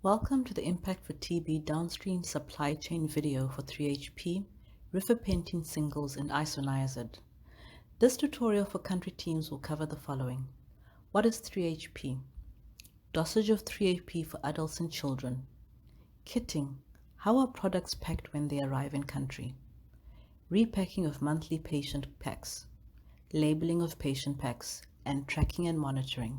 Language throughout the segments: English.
Welcome to the IMPAACT4TB downstream supply chain video for 3HP, Repacking singles and isoniazid. This tutorial for country teams will cover the following. What is 3HP? Dosage of 3HP for adults and children. Kitting. How are products packed when they arrive in country? Repacking of monthly patient packs. Labeling of patient packs, and tracking and monitoring.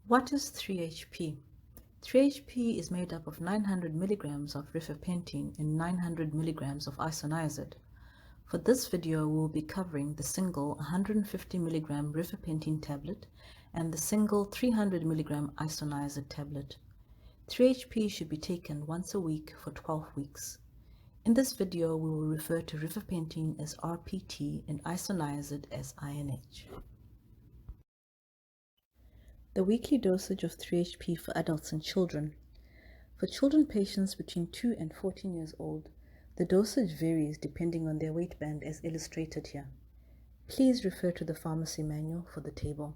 What is 3HP? 3HP is made up of 900 milligrams of rifapentine and 900 milligrams of isoniazid. For this video, we will be covering the single 150 milligram rifapentine tablet and the single 300 milligram isoniazid tablet. 3HP should be taken once a week for 12 weeks. In this video, we will refer to rifapentine as RPT and isoniazid as INH. The weekly dosage of 3HP for adults and children. For children patients between 2 and 14 years old, the dosage varies depending on their weight band as illustrated here. Please refer to the pharmacy manual for the table.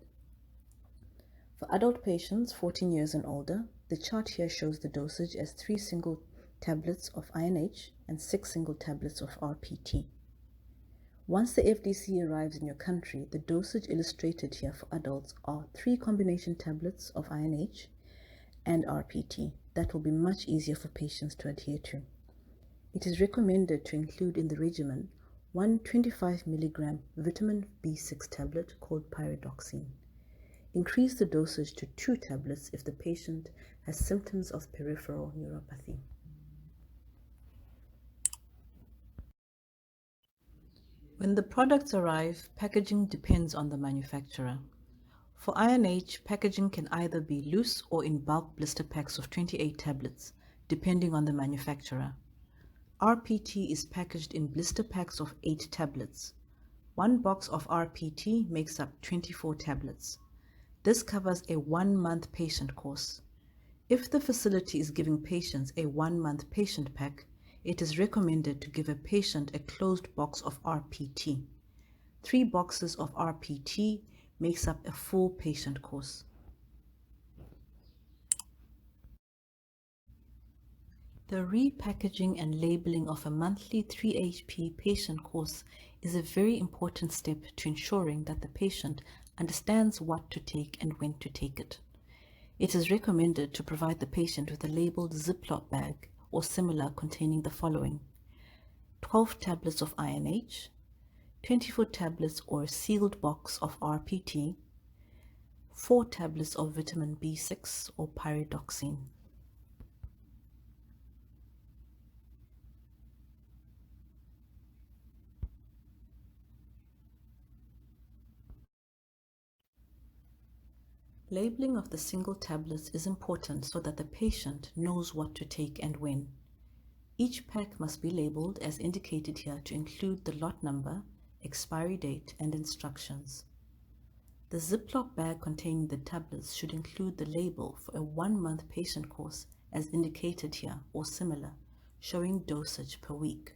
For adult patients 14 years and older, the chart here shows the dosage as 3 single tablets of INH and 6 single tablets of RPT. Once the FDC arrives in your country, the dosage illustrated here for adults are 3 combination tablets of INH and RPT. That will be much easier for patients to adhere to. It is recommended to include in the regimen one 25 milligram vitamin B6 tablet called pyridoxine. Increase the dosage to 2 tablets if the patient has symptoms of peripheral neuropathy. When the products arrive, packaging depends on the manufacturer. For INH, packaging can either be loose or in bulk blister packs of 28 tablets, depending on the manufacturer. RPT is packaged in blister packs of 8 tablets. One box of RPT makes up 24 tablets. This covers a 1-month patient course. If the facility is giving patients a 1-month patient pack, it is recommended to give a patient a closed box of RPT. 3 boxes of RPT makes up a full patient course. The repackaging and labeling of a monthly 3HP patient course is a very important step to ensuring that the patient understands what to take and when to take it. It is recommended to provide the patient with a labeled Ziploc bag or similar containing the following: 12 tablets of INH, 24 tablets or a sealed box of RPT, 4 tablets of vitamin B6 or pyridoxine. Labeling of the single tablets is important so that the patient knows what to take and when. Each pack must be labeled as indicated here to include the lot number, expiry date, and instructions. The Ziploc bag containing the tablets should include the label for a 1-month patient course as indicated here or similar, showing dosage per week.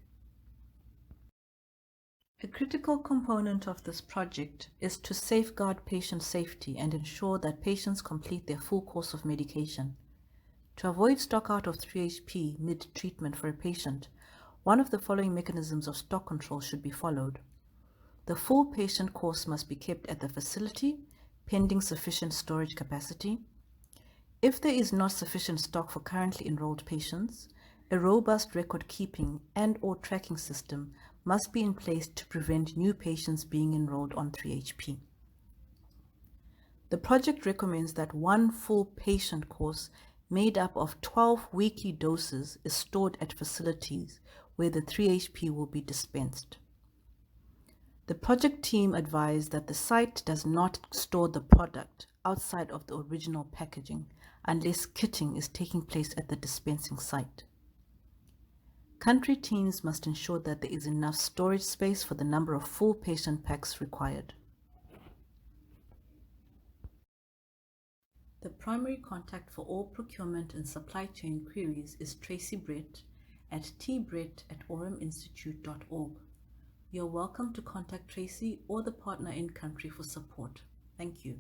A critical component of this project is to safeguard patient safety and ensure that patients complete their full course of medication. To avoid stock out of 3HP mid-treatment for a patient, one of the following mechanisms of stock control should be followed. The full patient course must be kept at the facility, pending sufficient storage capacity. If there is not sufficient stock for currently enrolled patients, a robust record-keeping and/or tracking system must be in place to prevent new patients being enrolled on 3HP. The project recommends that one full patient course made up of 12 weekly doses is stored at facilities where the 3HP will be dispensed. The project team advised that the site does not store the product outside of the original packaging unless kitting is taking place at the dispensing site. Country teams must ensure that there is enough storage space for the number of full patient packs required. The primary contact for all procurement and supply chain queries is Tracy Brett at tbrett@oruminstitute.org. You're welcome to contact Tracy or the partner in country for support. Thank you.